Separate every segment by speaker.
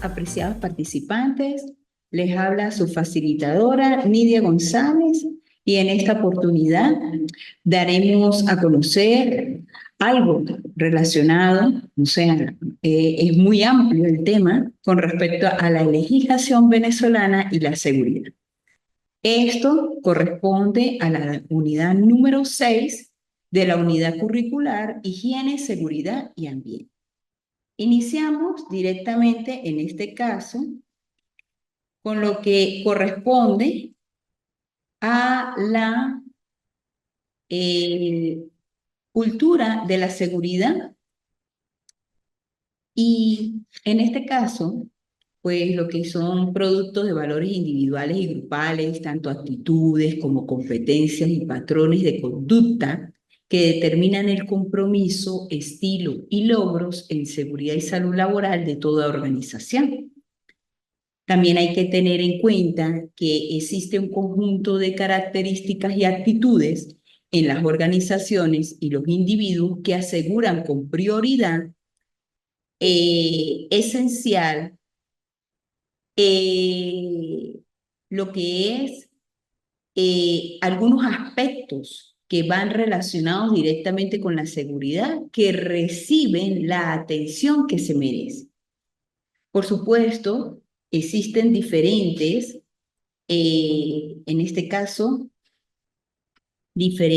Speaker 1: apreciados participantes. Les habla su facilitadora, Nidia González, y en esta oportunidad daremos a conocer algo relacionado, o sea, es muy amplio el tema con respecto a la legislación venezolana y la seguridad. Esto corresponde a la unidad número 6 de la unidad curricular Higiene, Seguridad y Ambiente. Iniciamos directamente en este caso con lo que corresponde a la cultura de la seguridad y en este caso, pues lo que son productos de valores individuales y grupales, tanto actitudes como competencias y patrones de conducta que determinan el compromiso, estilo y logros en seguridad y salud laboral de toda organización. También hay que tener en cuenta que existe un conjunto de características y actitudes en las organizaciones y los individuos que aseguran con prioridad esencial eh, lo que es algunos aspectos que van relacionados directamente con la seguridad que reciben la atención que se merece. Por supuesto, existen diferentes, en este caso, diferentes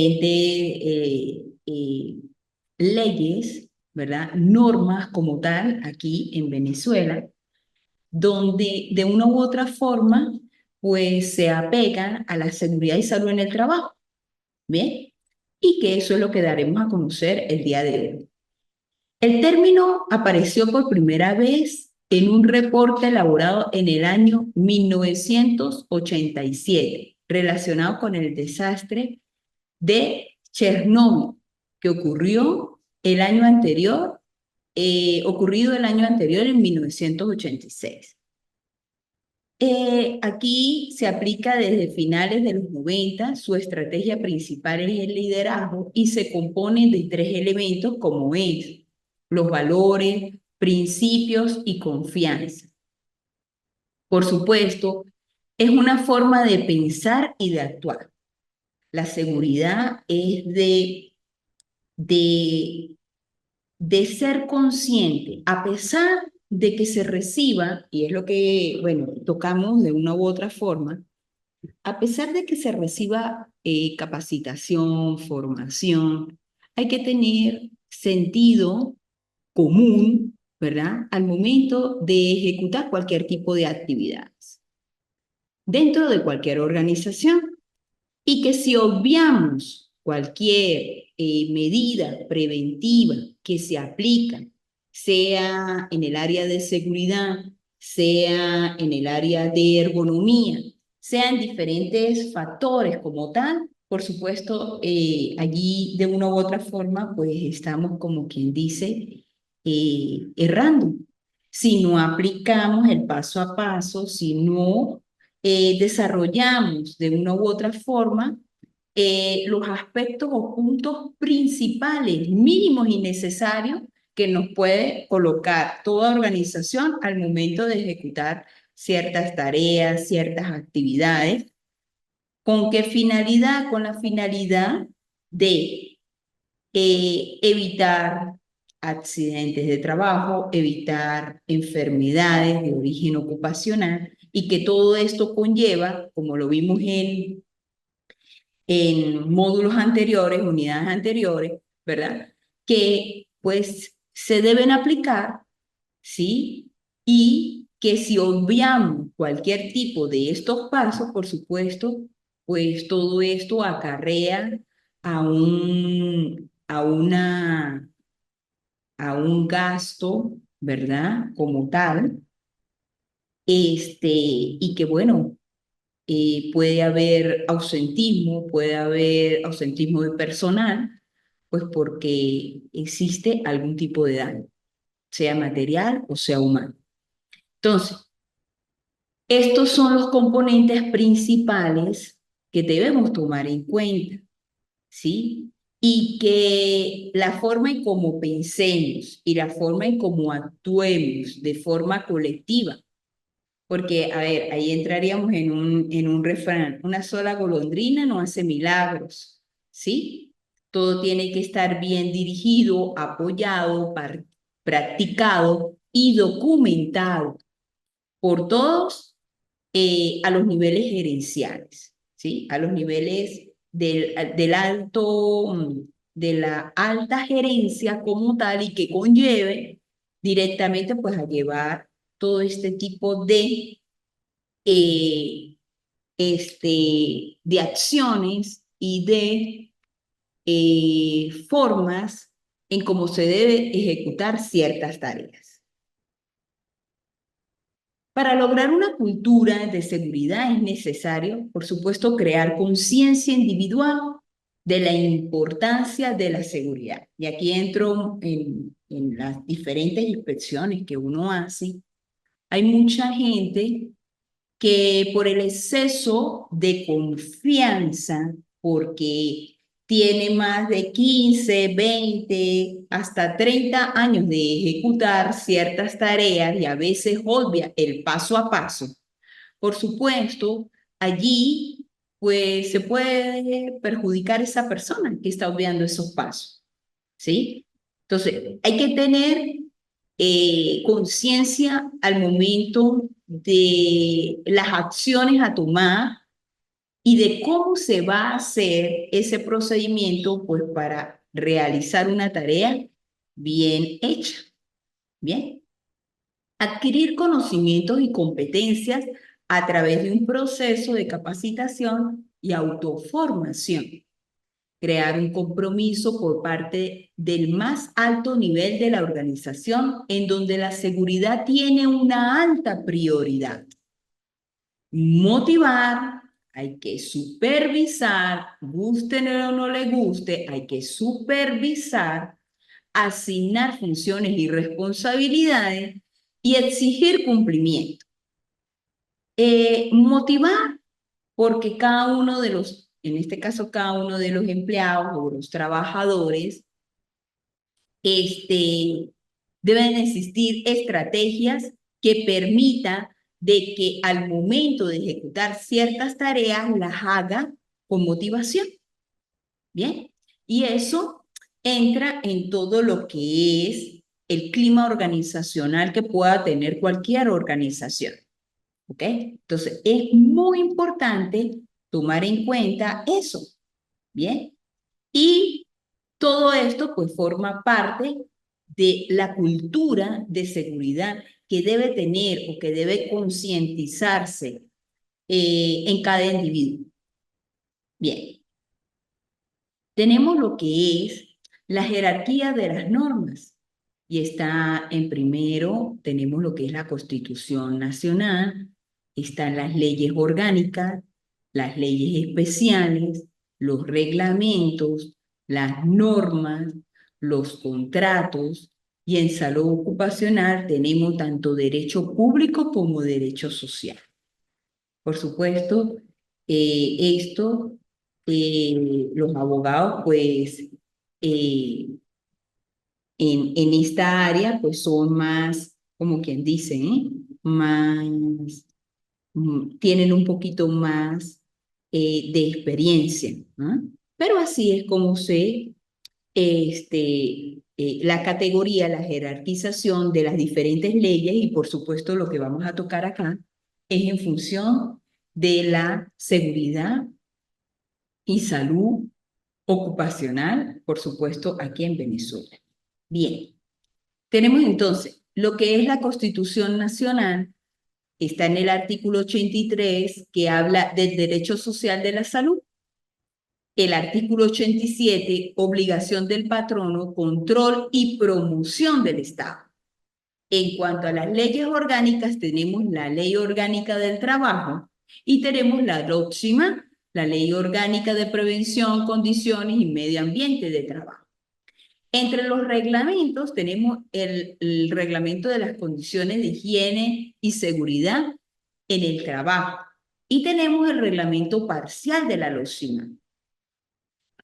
Speaker 1: leyes, ¿verdad? Normas como tal aquí en Venezuela, donde de una u otra forma, pues se apegan a la seguridad y salud en el trabajo, ¿bien? Y que eso es lo que daremos a conocer el día de hoy. El término apareció por primera vez en un reporte elaborado en el año 1987, relacionado con el desastre de Chernóbil, que ocurrido el año anterior en 1986. Aquí se aplica desde finales de los 90, su estrategia principal es el liderazgo y se compone de tres elementos como es los valores, principios y confianza. Por supuesto, es una forma de pensar y de actuar. La seguridad es de, de ser consciente, a pesar de que se reciba, y es lo que, bueno, tocamos de una u otra forma, a pesar de que se reciba capacitación, formación, hay que tener sentido común, ¿verdad? Al momento de ejecutar cualquier tipo de actividades dentro de cualquier organización y que si obviamos cualquier medida preventiva que se aplica, sea en el área de seguridad, sea en el área de ergonomía, sean diferentes factores como tal, por supuesto, allí de una u otra forma, pues estamos como quien dice, errando. Si no aplicamos el paso a paso, si no desarrollamos de una u otra forma los aspectos o puntos principales, mínimos y necesarios que nos puede colocar toda organización al momento de ejecutar ciertas tareas, ciertas actividades. ¿Con qué finalidad? Con la finalidad de evitar accidentes de trabajo, evitar enfermedades de origen ocupacional y que todo esto conlleva, como lo vimos en módulos anteriores, unidades anteriores, ¿verdad? Que pues se deben aplicar, ¿sí? Y que si obviamos cualquier tipo de estos pasos, por supuesto, pues todo esto acarrea a un gasto, ¿verdad? Como tal, y que bueno, puede haber ausentismo de personal, pues porque existe algún tipo de daño, sea material o sea humano. Entonces, estos son los componentes principales que debemos tomar en cuenta, ¿sí? y que la forma en cómo pensemos y la forma en cómo actuemos de forma colectiva, porque, a ver, ahí entraríamos en un refrán, una sola golondrina no hace milagros, ¿sí? Todo tiene que estar bien dirigido, apoyado, practicado y documentado por todos a los niveles gerenciales, ¿sí? A los niveles del alto, de la alta gerencia como tal y que conlleve directamente pues a llevar todo este tipo eh, de acciones y de formas en cómo se debe ejecutar ciertas tareas. Para lograr una cultura de seguridad es necesario, por supuesto, crear conciencia individual de la importancia de la seguridad. Y aquí entro en las diferentes inspecciones que uno hace. Hay mucha gente que por el exceso de confianza, porque tiene más de 15, 20, hasta 30 años de ejecutar ciertas tareas y a veces obvia el paso a paso, por supuesto, allí pues se puede perjudicar esa persona que está obviando esos pasos, ¿sí? Entonces, hay que tener conciencia al momento de las acciones a tomar y de cómo se va a hacer ese procedimiento, pues para realizar una tarea bien hecha, ¿bien? Adquirir conocimientos y competencias a través de un proceso de capacitación y autoformación. Crear un compromiso por parte del más alto nivel de la organización en donde la seguridad tiene una alta prioridad. Motivar, hay que supervisar, guste o no le guste, hay que supervisar, asignar funciones y responsabilidades y exigir cumplimiento. Motivar, porque cada uno de los, en este caso cada uno de los empleados o los trabajadores, deben existir estrategias que permitan de que al momento de ejecutar ciertas tareas las haga con motivación. Bien, y eso entra en todo lo que es el clima organizacional que pueda tener cualquier organización. ¿Ok? Entonces, es muy importante tomar en cuenta eso. Bien, y todo esto pues forma parte de la cultura de seguridad que debe tener o que debe concientizarse en cada individuo. Bien, tenemos lo que es la jerarquía de las normas. Y está en primero, tenemos lo que es la Constitución Nacional, están las leyes orgánicas, las leyes especiales, los reglamentos, las normas, los contratos, y en salud ocupacional tenemos tanto derecho público como derecho social. Por supuesto, esto, los abogados, pues, en esta área, pues son más, como quien dice, más, tienen un poquito más de experiencia, ¿no? Pero así es como se, la categoría, la jerarquización de las diferentes leyes y por supuesto lo que vamos a tocar acá es en función de la seguridad y salud ocupacional, por supuesto, aquí en Venezuela. Bien, tenemos entonces lo que es la Constitución Nacional, está en el artículo 83 que habla del derecho social de la salud. El artículo 87, obligación del patrono, control y promoción del Estado. En cuanto a las leyes orgánicas, tenemos la Ley Orgánica del Trabajo y tenemos la próxima, la Ley Orgánica de Prevención, Condiciones y Medio Ambiente de Trabajo. Entre los reglamentos tenemos el reglamento de las condiciones de higiene y seguridad en el trabajo y tenemos el reglamento parcial de la LOCIMA.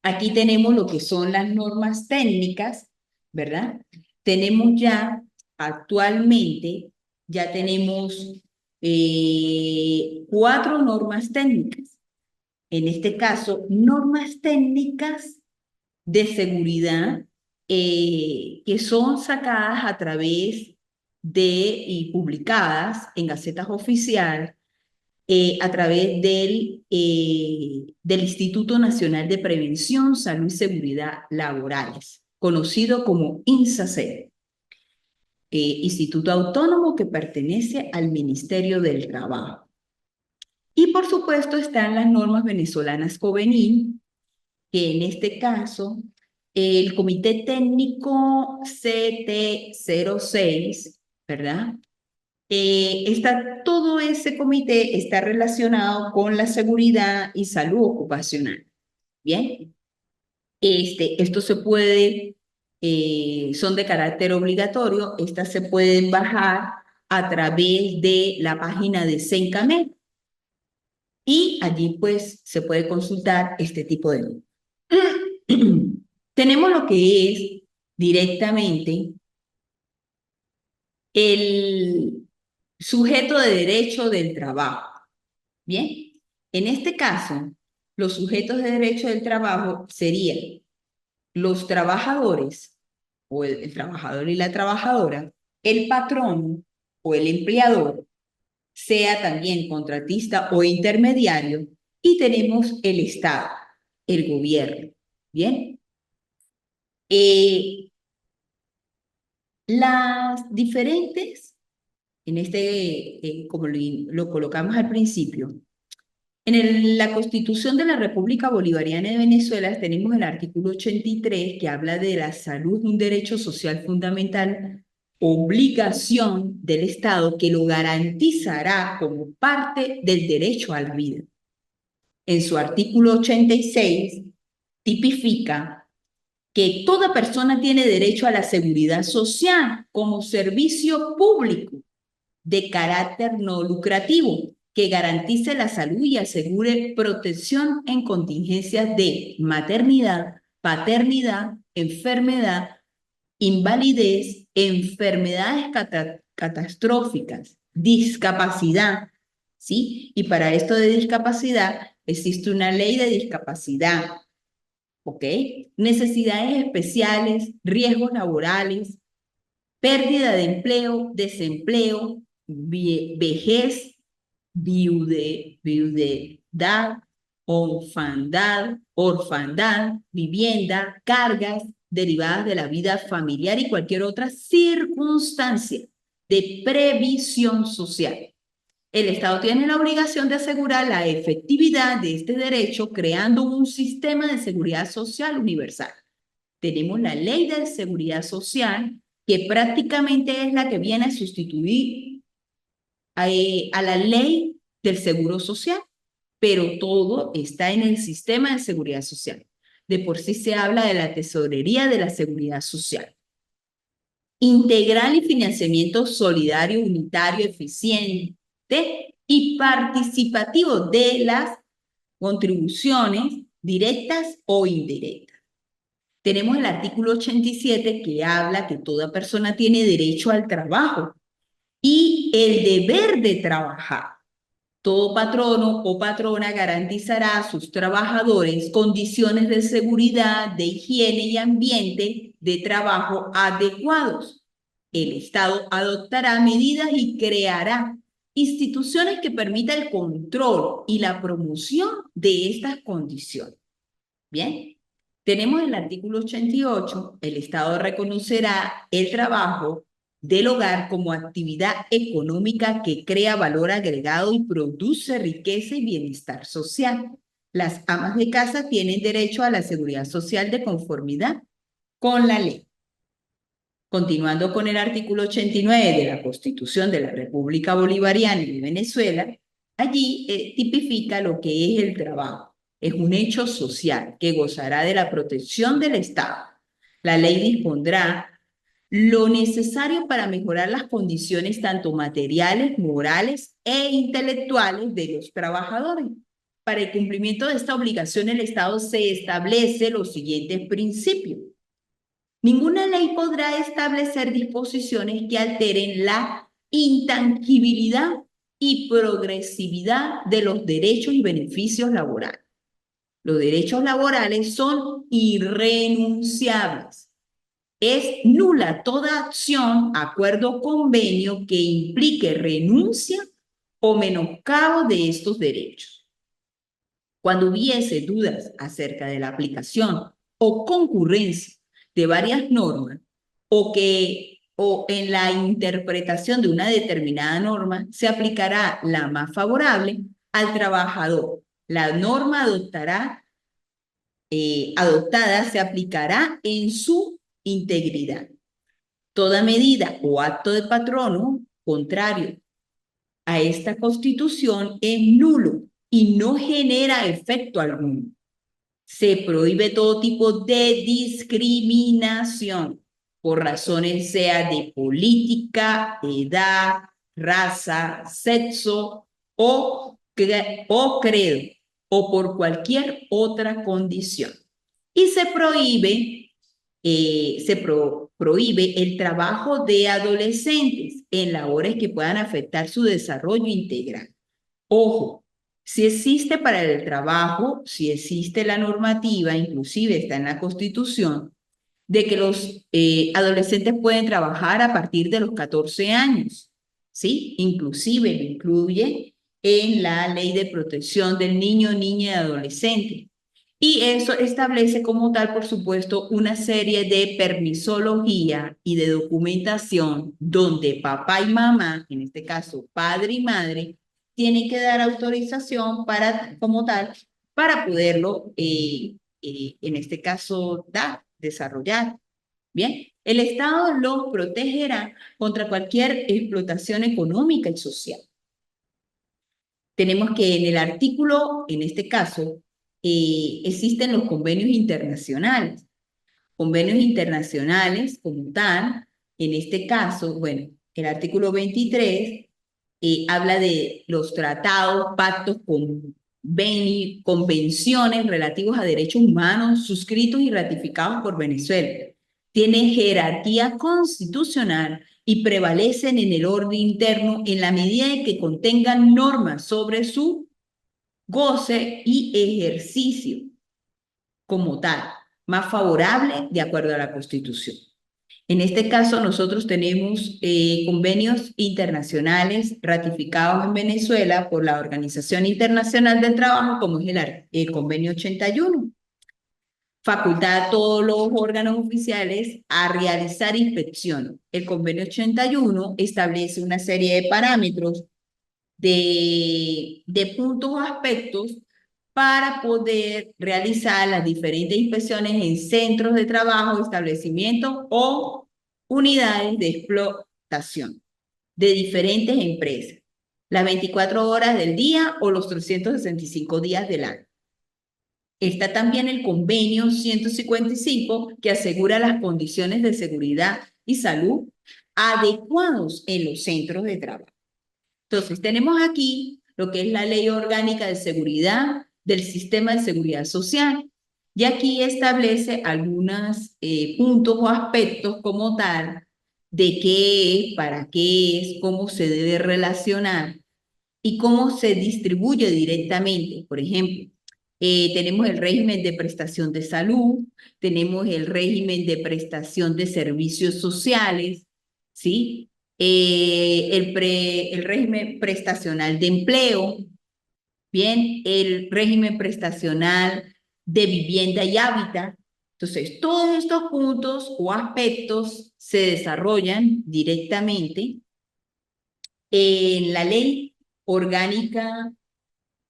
Speaker 1: Aquí tenemos lo que son las normas técnicas, ¿verdad? Tenemos ya actualmente, ya tenemos 4 normas técnicas. En este caso, normas técnicas de seguridad que son sacadas a través de y publicadas en gacetas oficiales a través del Instituto Nacional de Prevención, Salud y Seguridad Laborales, conocido como INSACE, Instituto Autónomo que pertenece al Ministerio del Trabajo. Y por supuesto están las normas venezolanas COVENIL, que en este caso el Comité Técnico CT06, ¿verdad? Todo ese comité está relacionado con la seguridad y salud ocupacional. Bien, esto se puede, son de carácter obligatorio, estas se pueden bajar a través de la página de Sencamed y allí pues se puede consultar este tipo de normas. Tenemos lo que es directamente el sujeto de derecho del trabajo. Bien, en este caso, los sujetos de derecho del trabajo serían los trabajadores o el trabajador y la trabajadora, el patrón o el empleador, sea también contratista o intermediario, y tenemos el Estado, el gobierno. Bien, las diferentes, en como lo colocamos al principio, en la Constitución de la República Bolivariana de Venezuela tenemos el artículo 83 que habla de la salud, un derecho social fundamental, obligación del Estado que lo garantizará como parte del derecho a la vida. En su artículo 86 tipifica que toda persona tiene derecho a la seguridad social como servicio público de carácter no lucrativo que garantice la salud y asegure protección en contingencias de maternidad, paternidad, enfermedad, invalidez, enfermedades catastróficas, discapacidad, ¿sí? Y para esto de discapacidad existe una ley de discapacidad, ¿ok? Necesidades especiales, riesgos laborales, pérdida de empleo, desempleo, vejez, viudedad, orfandad, vivienda, cargas derivadas de la vida familiar y cualquier otra circunstancia de previsión social. El Estado tiene la obligación de asegurar la efectividad de este derecho creando un sistema de seguridad social universal. Tenemos la Ley de Seguridad Social, que prácticamente es la que viene a sustituir a la Ley del Seguro Social, pero todo está en el sistema de seguridad social. De por sí se habla de la tesorería de la seguridad social. Integral y financiamiento solidario, unitario, eficiente y participativo de las contribuciones directas o indirectas. Tenemos el artículo 87 que habla que toda persona tiene derecho al trabajo y el deber de trabajar. Todo patrono o patrona garantizará a sus trabajadores condiciones de seguridad, de higiene y ambiente de trabajo adecuados. El Estado adoptará medidas y creará instituciones que permitan el control y la promoción de estas condiciones. Bien, tenemos el artículo 88, el Estado reconocerá el trabajo del hogar como actividad económica que crea valor agregado y produce riqueza y bienestar social. Las amas de casa tienen derecho a la seguridad social de conformidad con la ley. Continuando con el artículo 89 de la Constitución de la República Bolivariana de Venezuela, allí tipifica lo que es el trabajo. Es un hecho social que gozará de la protección del Estado. La ley dispondrá lo necesario para mejorar las condiciones tanto materiales, morales e intelectuales de los trabajadores. para el cumplimiento de esta obligación, el Estado se establece los siguientes principios. Ninguna ley podrá establecer disposiciones que alteren la intangibilidad y progresividad de los derechos y beneficios laborales. Los derechos laborales son irrenunciables. Es nula toda acción, acuerdo o convenio que implique renuncia o menoscabo de estos derechos. Cuando hubiese dudas acerca de la aplicación o concurrencia de varias normas o en la interpretación de una determinada norma, se aplicará la más favorable al trabajador. La norma adoptada se aplicará en su integridad. Toda medida o acto de patrono contrario a esta Constitución es nulo y no genera efecto alguno. Se prohíbe todo tipo de discriminación por razones sea de política, edad, raza, sexo o credo o por cualquier otra condición. Y se prohíbe el trabajo de adolescentes en labores que puedan afectar su desarrollo integral. Ojo, si existe para el trabajo, si existe la normativa, inclusive está en la Constitución, de que los adolescentes pueden trabajar a partir de los 14 años, ¿sí? Inclusive lo incluye en la Ley de Protección del Niño, Niña y Adolescente. Y eso establece como tal, por supuesto, una serie de permisología y de documentación donde papá y mamá, en este caso padre y madre, tienen que dar autorización para, como tal, para poderlo, en este caso, desarrollar. Bien, el Estado los protegerá contra cualquier explotación económica y social. Tenemos que en el artículo, en este caso, existen los convenios internacionales. Convenios internacionales como tal, en este caso, bueno, el artículo 23 habla de los tratados, pactos, convenciones relativos a derechos humanos suscritos y ratificados por Venezuela. Tienen jerarquía constitucional y prevalecen en el orden interno en la medida en que contengan normas sobre su goce y ejercicio como tal, más favorable de acuerdo a la Constitución. En este caso, nosotros tenemos convenios internacionales ratificados en Venezuela por la Organización Internacional del Trabajo, como es el Convenio 81. Facultad a todos los órganos oficiales a realizar inspecciones. El Convenio 81 establece una serie de parámetros de puntos o aspectos para poder realizar las diferentes inspecciones en centros de trabajo, establecimientos o unidades de explotación de diferentes empresas, las 24 horas del día o los 365 días del año. Está también el convenio 155 que asegura las condiciones de seguridad y salud adecuados en los centros de trabajo. Entonces, tenemos aquí lo que es la Ley Orgánica de Seguridad del Sistema de Seguridad Social. Y aquí establece algunos puntos o aspectos como tal de qué es, para qué es, cómo se debe relacionar y cómo se distribuye directamente. Por ejemplo, tenemos el régimen de prestación de salud, tenemos el régimen de prestación de servicios sociales, ¿sí? El régimen prestacional de empleo, bien, el régimen prestacional de vivienda y hábitat. Entonces, todos estos puntos o aspectos se desarrollan directamente en la ley orgánica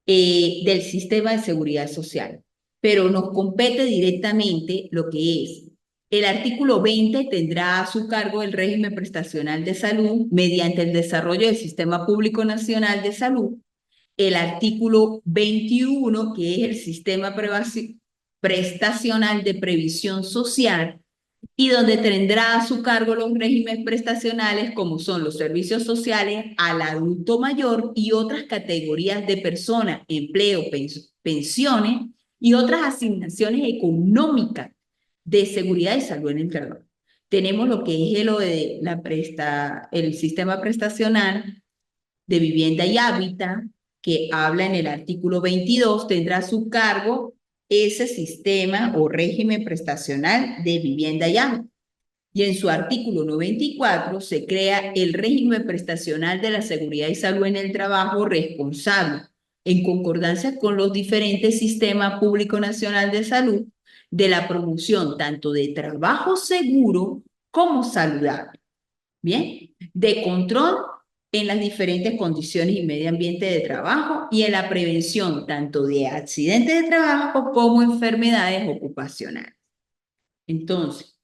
Speaker 1: del sistema de seguridad social, pero nos compete directamente lo que es. El artículo 20 tendrá a su cargo el régimen prestacional de salud mediante el desarrollo del Sistema Público Nacional de Salud. El artículo 21, que es el sistema prestacional de previsión social, y donde tendrá a su cargo los regímenes prestacionales como son los servicios sociales al adulto mayor y otras categorías de personas, empleo, pensiones y otras asignaciones económicas de seguridad y salud en el trabajo. Tenemos lo que es el sistema prestacional de vivienda y hábitat, que habla en el artículo 22, tendrá a su cargo ese sistema o régimen prestacional de vivienda y hábitat. Y en su artículo 94 se crea el régimen prestacional de la seguridad y salud en el trabajo responsable, en concordancia con los diferentes sistemas público nacional de salud, de la promoción tanto de trabajo seguro como saludable. Bien, de control en las diferentes condiciones y medio ambiente de trabajo y en la prevención tanto de accidentes de trabajo como enfermedades ocupacionales. Entonces,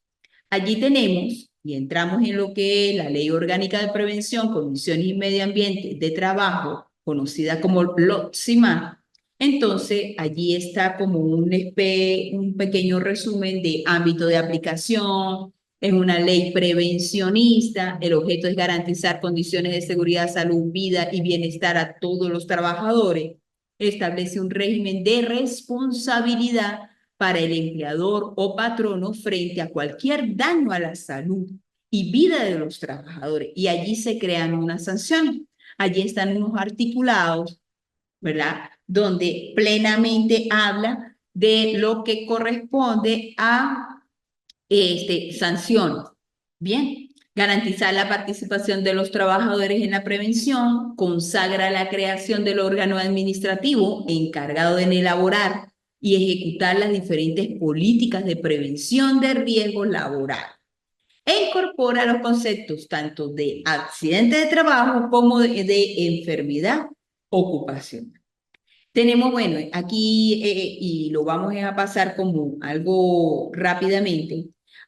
Speaker 1: allí tenemos y entramos en lo que es la Ley Orgánica de Prevención, Condiciones y Medio Ambiente de Trabajo, conocida como LOCSIMA. Entonces, allí está como un pequeño resumen de ámbito de aplicación. Es una ley prevencionista. El objeto es garantizar condiciones de seguridad, salud, vida y bienestar a todos los trabajadores. Establece un régimen de responsabilidad para el empleador o patrono frente a cualquier daño a la salud y vida de los trabajadores. Y allí se crean unas sanciones. Allí están unos articulados, ¿verdad? Donde plenamente habla de lo que corresponde a sanciones. Bien, garantizar la participación de los trabajadores en la prevención, consagra la creación del órgano administrativo encargado de elaborar y ejecutar las diferentes políticas de prevención de riesgos laborales e incorpora los conceptos tanto de accidente de trabajo como de enfermedad ocupacional. Tenemos, bueno, aquí, y lo vamos a pasar como algo rápidamente,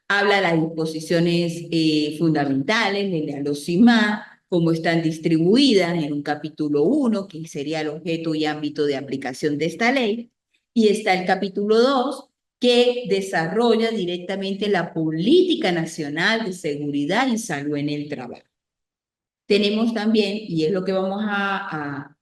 Speaker 1: habla de las disposiciones fundamentales de la LOCIMA, cómo están distribuidas en un capítulo 1, que sería el objeto y ámbito de aplicación de esta ley, y está el capítulo 2, que desarrolla directamente la Política Nacional de Seguridad y Salud en el Trabajo. Tenemos también, y es lo que vamos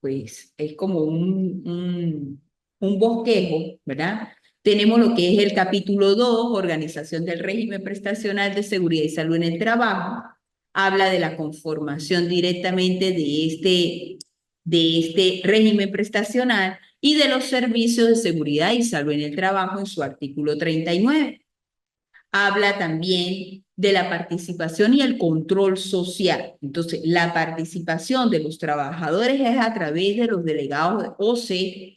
Speaker 1: pues, es como un bosquejo, ¿verdad? Tenemos lo que es el capítulo 2, Organización del Régimen Prestacional de Seguridad y Salud en el Trabajo. Habla de la conformación directamente de este régimen prestacional y de los servicios de seguridad y salud en el trabajo en su artículo 39. Habla también de la participación y el control social. Entonces, la participación de los trabajadores es a través de los delegados o se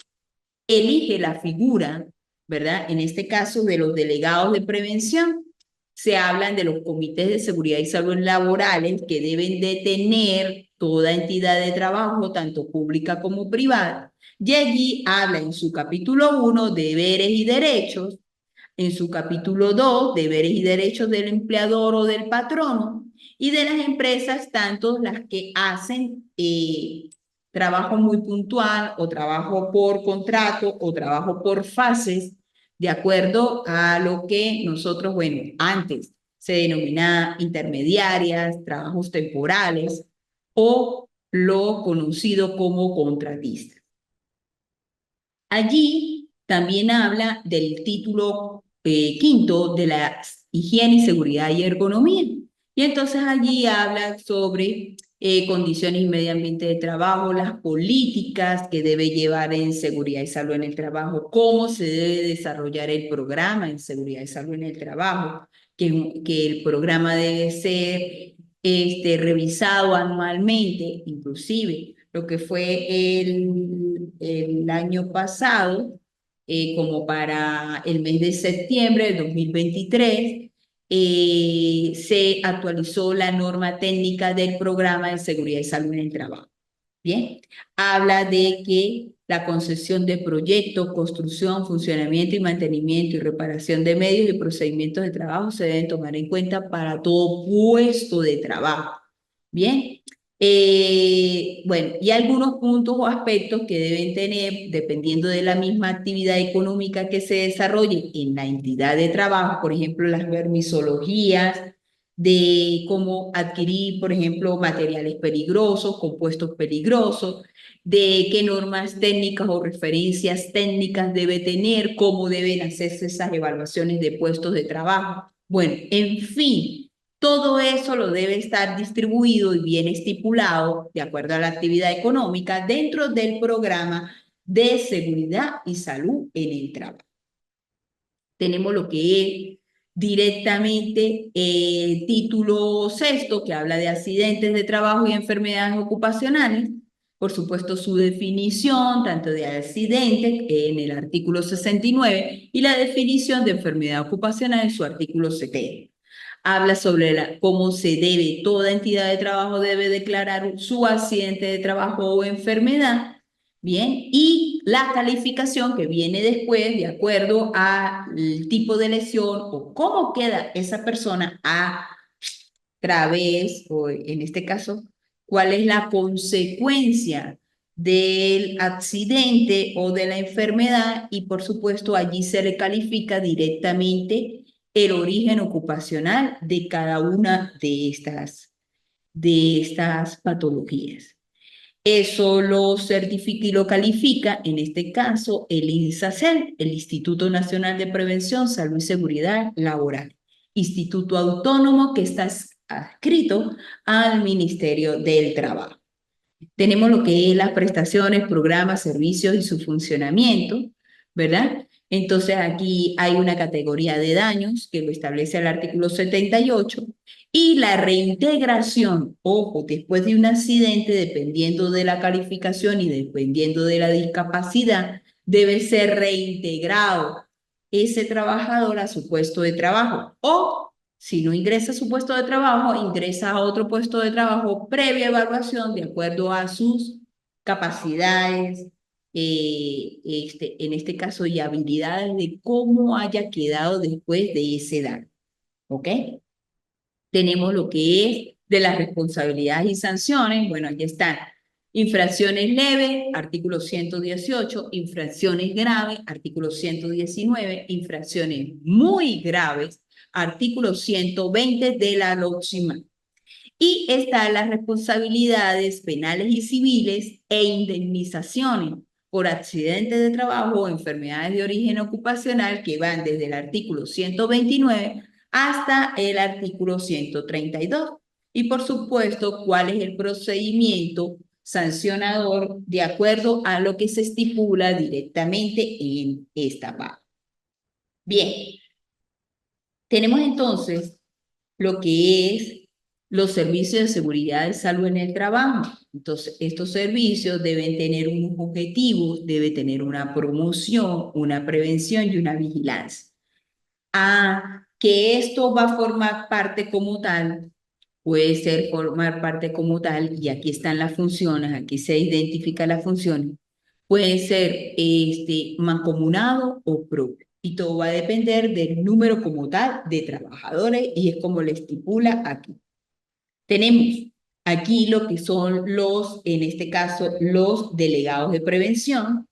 Speaker 1: elige la figura, ¿verdad? En este caso, de los delegados de prevención. Se hablan de los comités de seguridad y salud laborales que deben de tener toda entidad de trabajo, tanto pública como privada. Y allí habla en su capítulo 1, deberes y derechos, en su capítulo 2, deberes y derechos del empleador o del patrono, y de las empresas, tanto las que hacen trabajo muy puntual o trabajo por contrato o trabajo por fases, de acuerdo a lo que nosotros, bueno, antes se denomina intermediarias, trabajos temporales o lo conocido como contratista. Allí también habla del título quinto de la higiene, seguridad y ergonomía. Y entonces allí habla sobre condiciones y medio ambiente de trabajo, las políticas que debe llevar en seguridad y salud en el trabajo, cómo se debe desarrollar el programa en seguridad y salud en el trabajo, que el programa debe ser revisado anualmente, inclusive lo que fue el año pasado, como para el mes de septiembre de 2023, se actualizó la norma técnica del programa de seguridad y salud en el trabajo. Bien, habla de que la concesión de proyectos, construcción, funcionamiento y mantenimiento y reparación de medios y procedimientos de trabajo se deben tomar en cuenta para todo puesto de trabajo. Bien, Bueno, y algunos puntos o aspectos que deben tener, dependiendo de la misma actividad económica que se desarrolle en la entidad de trabajo, por ejemplo, las permisologías de cómo adquirir, por ejemplo, materiales peligrosos, compuestos peligrosos, de qué normas técnicas o referencias técnicas debe tener, cómo deben hacerse esas evaluaciones de puestos de trabajo. Bueno, en fin. Todo eso lo debe estar distribuido y bien estipulado de acuerdo a la actividad económica dentro del programa de seguridad y salud en el trabajo. Tenemos lo que es directamente el título sexto, que habla de accidentes de trabajo y enfermedades ocupacionales. Por supuesto, su definición, tanto de accidente en el artículo 69 y la definición de enfermedad ocupacional en su artículo 70. Habla sobre cómo se debe, toda entidad de trabajo debe declarar su accidente de trabajo o enfermedad, bien, y la calificación que viene después, de acuerdo al tipo de lesión o cómo queda esa persona a través, o en este caso, cuál es la consecuencia del accidente o de la enfermedad, y por supuesto allí se le califica directamente el origen ocupacional de cada una de estas patologías. Eso lo certifica y lo califica, en este caso, el INSACEL, el Instituto Nacional de Prevención, Salud y Seguridad Laboral, instituto autónomo que está adscrito al Ministerio del Trabajo. Tenemos lo que es las prestaciones, programas, servicios y su funcionamiento, ¿verdad? Entonces aquí hay una categoría de daños que lo establece el artículo 78 y la reintegración, ojo, después de un accidente, dependiendo de la calificación y dependiendo de la discapacidad, debe ser reintegrado ese trabajador a su puesto de trabajo o si no ingresa a su puesto de trabajo, ingresa a otro puesto de trabajo previa evaluación de acuerdo a sus capacidades, en este caso, y habilidades de cómo haya quedado después de esa edad. ¿Ok? Tenemos lo que es de las responsabilidades y sanciones. Bueno, aquí están. Infracciones leves, artículo 118, infracciones graves, artículo 119, infracciones muy graves, artículo 120 de la LOCSIMA. Y están las responsabilidades penales y civiles e indemnizaciones por accidentes de trabajo o enfermedades de origen ocupacional que van desde el artículo 129 hasta el artículo 132. Y por supuesto, cuál es el procedimiento sancionador de acuerdo a lo que se estipula directamente en esta parte. Bien, tenemos entonces lo que es los servicios de seguridad y salud en el trabajo. Entonces, estos servicios deben tener unos objetivos, debe tener una promoción, una prevención y una vigilancia. Que esto va a formar parte como tal, puede ser formar parte como tal, y aquí están las funciones, aquí se identifican las funciones, puede ser mancomunado o propio. Y todo va a depender del número como tal de trabajadores y es como le estipula aquí. Tenemos aquí lo que son en este caso, los delegados de prevención,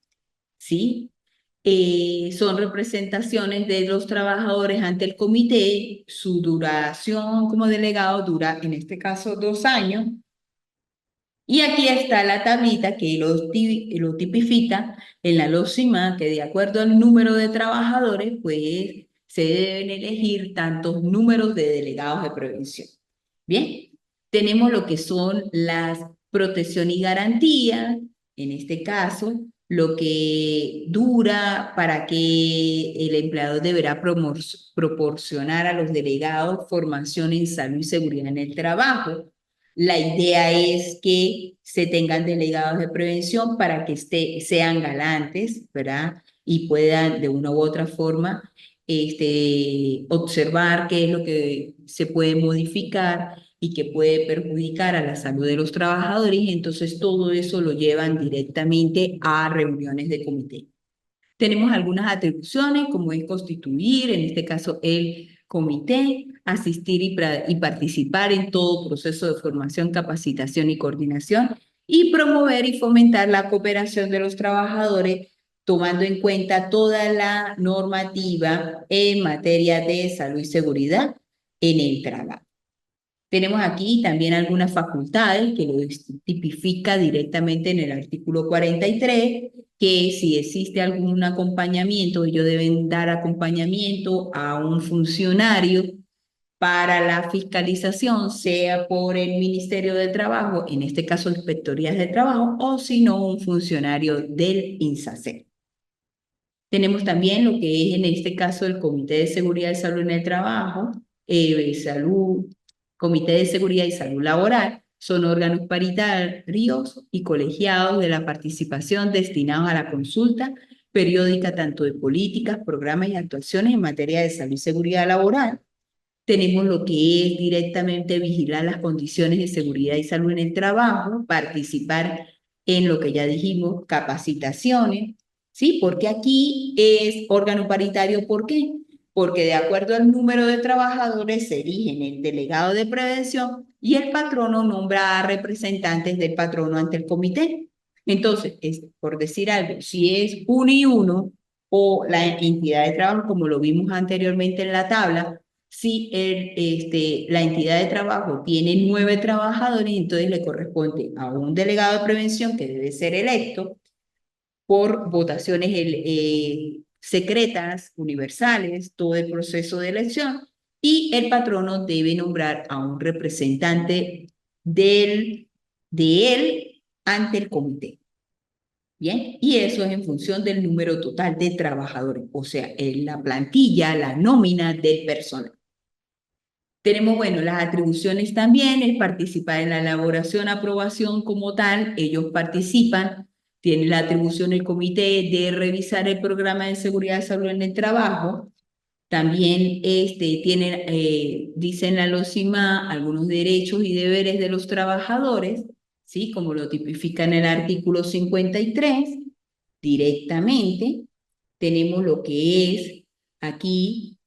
Speaker 1: ¿sí? Son representaciones de los trabajadores ante el comité. Su duración como delegado dura, en este caso, 2 años. Y aquí está la tablita que lo tipifica en la LOCIMA, que de acuerdo al número de trabajadores, pues se deben elegir tantos números de delegados de prevención. Bien, tenemos lo que son las protección y garantía, en este caso, lo que dura para que el empleador deberá proporcionar a los delegados formación en salud y seguridad en el trabajo. La idea es que se tengan delegados de prevención para que sean galantes, ¿verdad? Y puedan de una u otra forma observar qué es lo que se puede modificar y que puede perjudicar a la salud de los trabajadores. Y entonces todo eso lo llevan directamente a reuniones de comité. Tenemos algunas atribuciones, como es constituir, en este caso, el comité, asistir y participar en todo proceso de formación, capacitación y coordinación, y promover y fomentar la cooperación de los trabajadores, tomando en cuenta toda la normativa en materia de salud y seguridad en el trabajo. Tenemos aquí también algunas facultades que lo tipifica directamente en el artículo 43, que si existe algún acompañamiento, ellos deben dar acompañamiento a un funcionario para la fiscalización, sea por el Ministerio de Trabajo, en este caso inspectorías de trabajo, o si no, un funcionario del INSACE. Tenemos también lo que es en este caso el Comité de Seguridad y Salud en el Trabajo, Comité de Seguridad y Salud Laboral, son órganos paritarios y colegiados de la participación destinados a la consulta periódica tanto de políticas, programas y actuaciones en materia de salud y seguridad laboral. Tenemos lo que es directamente vigilar las condiciones de seguridad y salud en el trabajo, participar en lo que ya dijimos, capacitaciones, ¿sí? Porque aquí es órgano paritario, ¿por qué? Porque de acuerdo al número de trabajadores se eligen el delegado de prevención y el patrono nombra a representantes del patrono ante el comité. Entonces, por decir algo, si es uno y uno o la entidad de trabajo, como lo vimos anteriormente en la tabla, si la entidad de trabajo tiene 9 trabajadores, entonces le corresponde a un delegado de prevención que debe ser electo por votaciones secretas, universales, todo el proceso de elección, y el patrono debe nombrar a un representante de él ante el comité. Bien, y eso es en función del número total de trabajadores, o sea, en la plantilla, la nómina del personal. Tenemos, bueno, las atribuciones también, es participar en la elaboración, aprobación como tal, ellos participan, tienen la atribución el comité de revisar el programa de seguridad y salud en el trabajo, también tienen, dicen la LOCIMA, algunos derechos y deberes de los trabajadores, ¿sí? Como lo tipifica en el artículo 53, directamente, tenemos lo que es aquí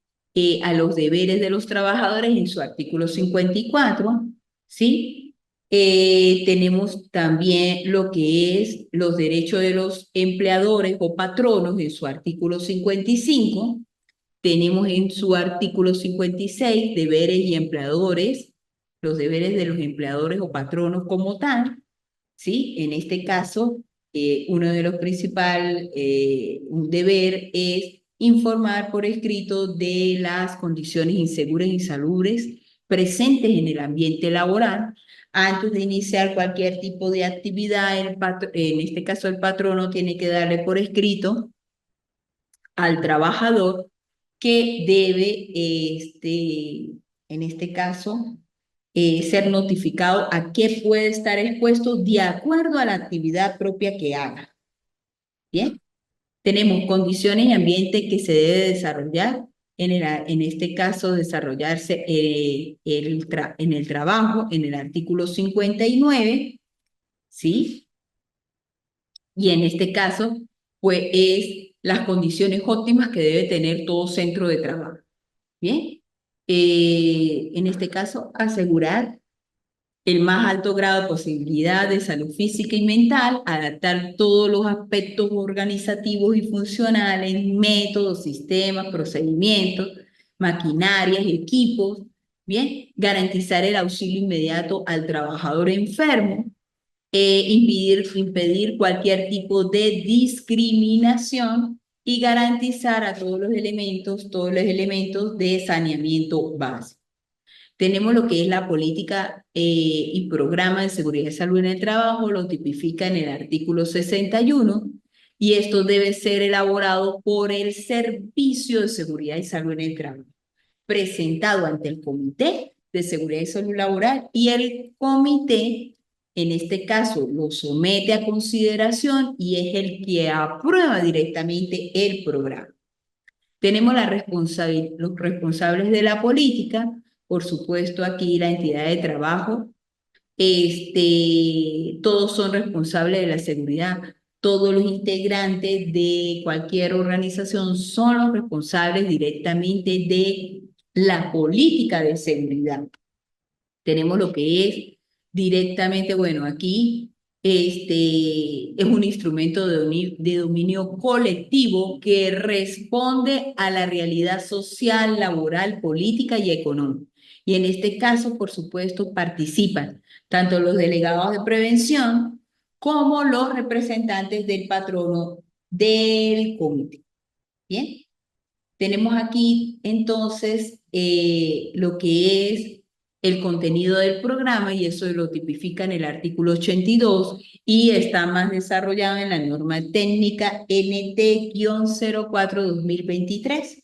Speaker 1: a los deberes de los trabajadores en su artículo 54, ¿sí? Tenemos también lo que es los derechos de los empleadores o patronos en su artículo 55. Tenemos en su artículo 56 deberes y empleadores, los deberes de los empleadores o patronos como tal, ¿sí? En este caso, uno de los principales un deber es informar por escrito de las condiciones inseguras e insalubres presentes en el ambiente laboral. Antes de iniciar cualquier tipo de actividad, en este caso el patrono tiene que darle por escrito al trabajador que debe, en este caso, ser notificado a qué puede estar expuesto de acuerdo a la actividad propia que haga. Bien, tenemos condiciones y ambiente que se debe desarrollar, en este caso desarrollarse en el trabajo, en el artículo 59, ¿sí? Y en este caso, pues es las condiciones óptimas que debe tener todo centro de trabajo. Bien, en este caso, asegurar el más alto grado de posibilidad de salud física y mental, adaptar todos los aspectos organizativos y funcionales, métodos, sistemas, procedimientos, maquinarias, equipos, bien, garantizar el auxilio inmediato al trabajador enfermo, impedir cualquier tipo de discriminación y garantizar a todos los elementos de saneamiento básico. Tenemos lo que es la política y programa de seguridad y salud en el trabajo, lo tipifica en el artículo 61, y esto debe ser elaborado por el Servicio de Seguridad y Salud en el Trabajo, presentado ante el Comité de Seguridad y Salud Laboral, y el comité, en este caso, lo somete a consideración y es el que aprueba directamente el programa. Tenemos los responsables de la política, por supuesto aquí la entidad de trabajo, todos son responsables de la seguridad, todos los integrantes de cualquier organización son los responsables directamente de la política de seguridad. Tenemos lo que es directamente, bueno, aquí es un instrumento de dominio colectivo que responde a la realidad social, laboral, política y económica. Y en este caso, por supuesto, participan tanto los delegados de prevención como los representantes del patrono del comité. Bien, tenemos aquí entonces lo que es el contenido del programa y eso lo tipifica en el artículo 82 y está más desarrollado en la norma técnica NT-04-2023.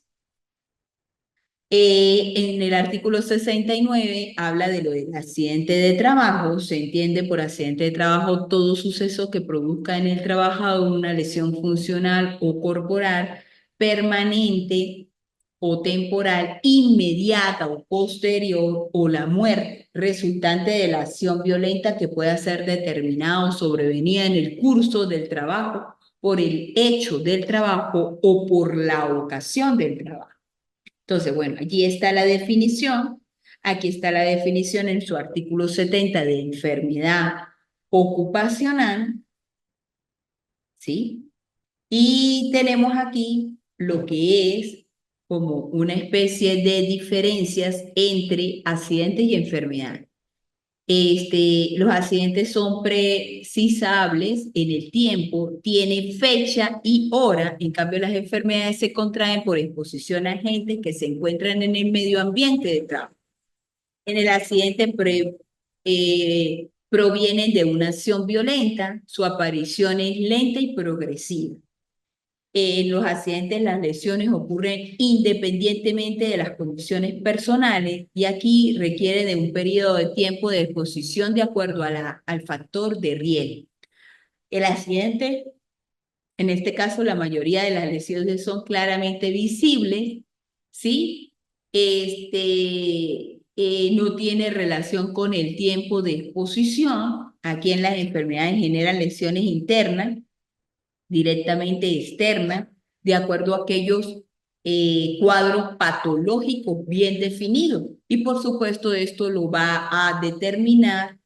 Speaker 1: En el artículo 69 habla de lo del accidente de trabajo. Se entiende por accidente de trabajo todo suceso que produzca en el trabajador una lesión funcional o corporal permanente o temporal, inmediata o posterior, o la muerte resultante de la acción violenta que pueda ser determinada o sobrevenida en el curso del trabajo, por el hecho del trabajo o por la ocasión del trabajo. Entonces, bueno, allí está la definición. Aquí está la definición en su artículo 70 de enfermedad ocupacional, ¿sí? Y tenemos aquí lo que es como una especie de diferencias entre accidentes y enfermedad. Los accidentes son precisables en el tiempo, tienen fecha y hora. En cambio, las enfermedades se contraen por exposición a agentes que se encuentran en el medio ambiente de trabajo. En el accidente provienen de una acción violenta, su aparición es lenta y progresiva. En los accidentes las lesiones ocurren independientemente de las condiciones personales y aquí requiere de un periodo de tiempo de exposición de acuerdo a al factor de riesgo. El accidente, en este caso la mayoría de las lesiones son claramente visibles, ¿sí? No tiene relación con el tiempo de exposición. Aquí en las enfermedades generan lesiones internas directamente externa, de acuerdo a aquellos cuadros patológicos bien definidos. Y por supuesto esto lo va a determinar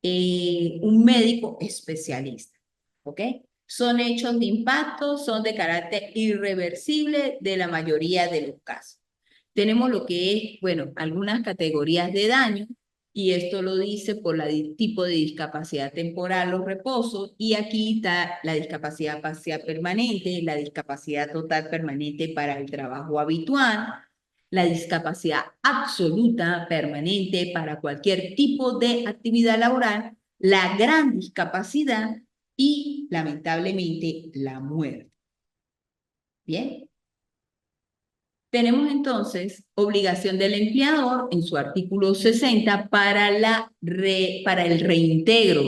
Speaker 1: un médico especialista. ¿Ok? Son hechos de impacto, son de carácter irreversible de la mayoría de los casos. Tenemos lo que es, bueno, algunas categorías de daño, y esto lo dice por el tipo de discapacidad temporal o reposo, y aquí está la discapacidad parcial permanente, la discapacidad total permanente para el trabajo habitual, la discapacidad absoluta permanente para cualquier tipo de actividad laboral, la gran discapacidad y, lamentablemente, la muerte. Bien. Tenemos entonces obligación del empleador en su artículo 60 para el reintegro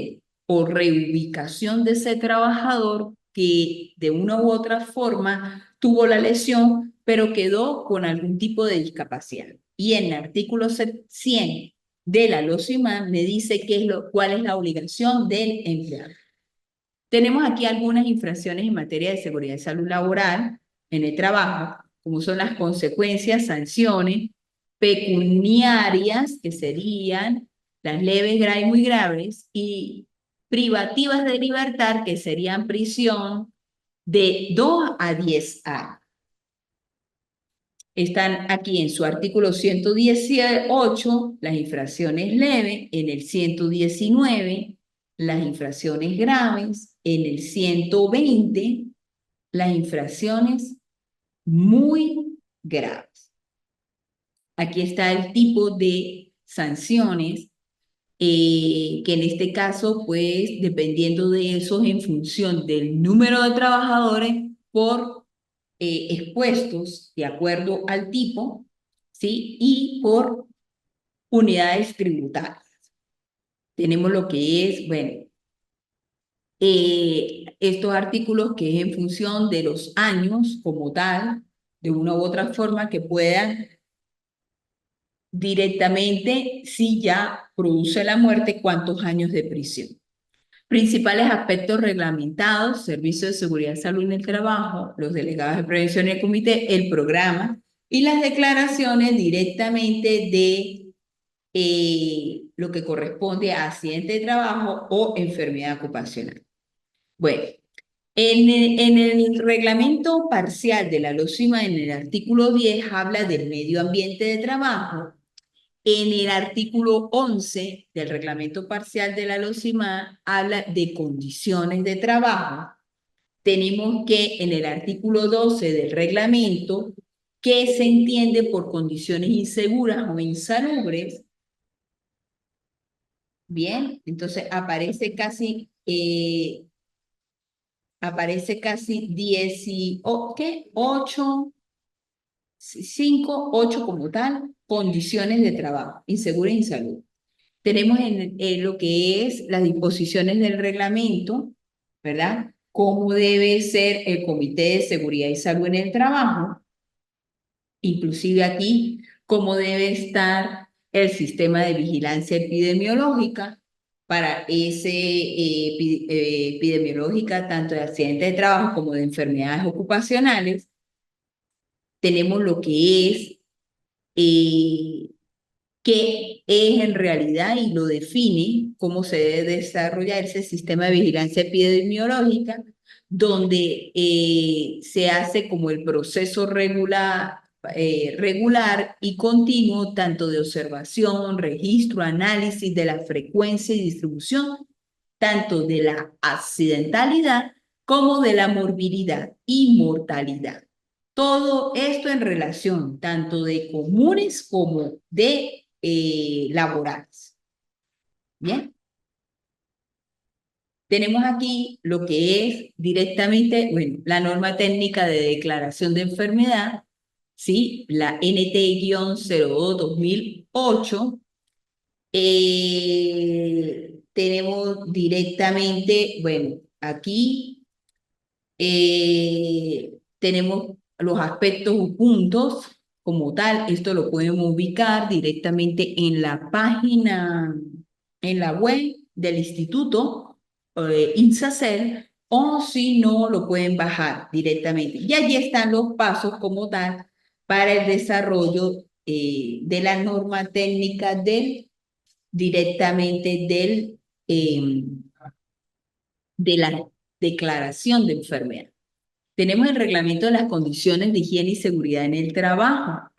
Speaker 1: o reubicación de ese trabajador que de una u otra forma tuvo la lesión, pero quedó con algún tipo de discapacidad. Y en el artículo 100 de la LOCIMAN me dice cuál es la obligación del empleador. Tenemos aquí algunas infracciones en materia de seguridad y salud laboral en el trabajo, como son las consecuencias, sanciones pecuniarias, que serían las leves, graves y muy graves, y privativas de libertad, que serían prisión de 2 a 10 años. Están aquí en su artículo 118 las infracciones leves, en el 119 las infracciones graves, en el 120 las infracciones muy graves. Aquí está el tipo de sanciones que en este caso, pues, dependiendo de eso, en función del número de trabajadores por expuestos de acuerdo al tipo, ¿sí? Y por unidades tributarias. Tenemos lo que es, bueno, estos artículos que es en función de los años como tal, de una u otra forma que puedan directamente, si ya produce la muerte, cuántos años de prisión. Principales aspectos reglamentados: Servicio de Seguridad y Salud en el Trabajo, los delegados de prevención en el comité, el programa y las declaraciones directamente de lo que corresponde a accidente de trabajo o enfermedad ocupacional. Bueno, en el reglamento parcial de la LOCIMA, en el artículo 10, habla del medio ambiente de trabajo. En el artículo 11 del reglamento parcial de la LOCIMA habla de condiciones de trabajo. Tenemos que en el artículo 12 del reglamento, ¿qué se entiende por condiciones inseguras o insalubres? Bien, entonces aparece casi 10 y, ¿qué? 8, 5, 8 como tal, condiciones de trabajo, insegura e insalubre. Tenemos en lo que es las disposiciones del reglamento, ¿verdad? Cómo debe ser el Comité de Seguridad y Salud en el trabajo, inclusive aquí, cómo debe estar el sistema de vigilancia epidemiológica para epidemiológica tanto de accidentes de trabajo como de enfermedades ocupacionales. Tenemos lo que es eh, qué es en realidad y lo define cómo se debe desarrollar ese sistema de vigilancia epidemiológica, donde se hace como el proceso regular y continuo, tanto de observación, registro, análisis de la frecuencia y distribución, tanto de la accidentalidad como de la morbilidad y mortalidad. Todo esto en relación tanto de comunes como de laborales. Bien, tenemos aquí lo que es directamente, bueno, la norma técnica de declaración de enfermedad, ¿sí? La NT-02-2008. Tenemos directamente, bueno, aquí tenemos los aspectos o puntos como tal. Esto lo podemos ubicar directamente en la página, en la web del instituto INSACER, o si no, lo pueden bajar directamente. Y allí están los pasos como tal para el desarrollo de la norma técnica directamente de la declaración de enfermedad. Tenemos el reglamento de las condiciones de higiene y seguridad en el trabajo.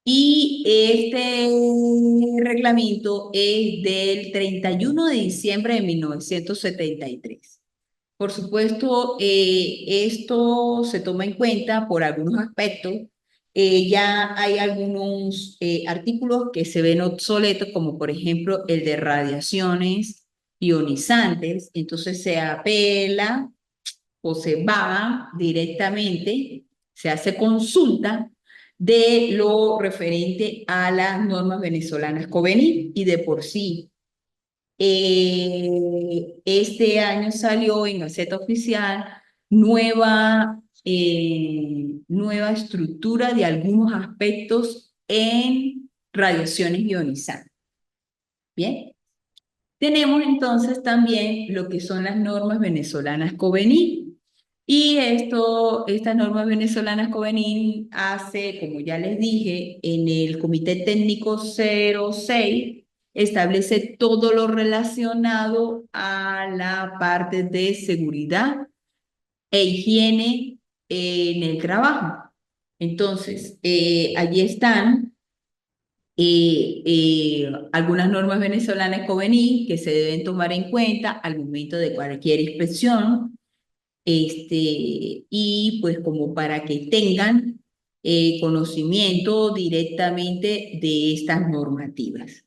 Speaker 1: Y este reglamento es del 31 de diciembre de 1973. Por supuesto, esto se toma en cuenta por algunos aspectos. Ya hay algunos artículos que se ven obsoletos, como por ejemplo el de radiaciones ionizantes. Entonces se apela o se va directamente, se hace consulta de lo referente a las normas venezolanas COVENIR, y de por sí este año salió en Gaceta Oficial nueva estructura de algunos aspectos en radiaciones ionizantes. Bien, tenemos entonces también lo que son las normas venezolanas COVENIR. Y estas normas venezolanas COVENIR hace, como ya les dije, en el Comité Técnico 06, establece todo lo relacionado a la parte de seguridad e higiene en el trabajo. Entonces, allí están algunas normas venezolanas COVENIR que se deben tomar en cuenta al momento de cualquier inspección, y pues como para que tengan conocimiento directamente de estas normativas.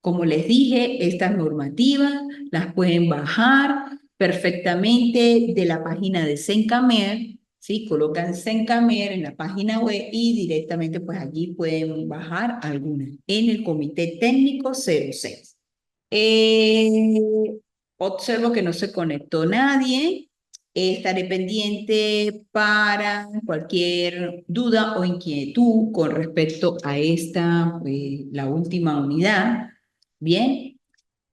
Speaker 1: Como les dije, estas normativas las pueden bajar perfectamente de la página de Sencamer, ¿sí? Colocan Sencamer en la página web y directamente pues allí pueden bajar algunas en el Comité Técnico 06. Eh, Observo que no se conectó nadie. Estaré pendiente para cualquier duda o inquietud con respecto a esta, la última unidad. Bien,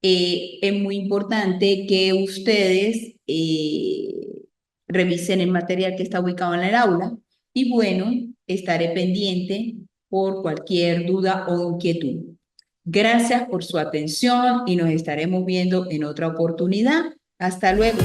Speaker 1: es muy importante que ustedes revisen el material que está ubicado en el aula. Y bueno, estaré pendiente por cualquier duda o inquietud. Gracias por su atención y nos estaremos viendo en otra oportunidad. Hasta luego.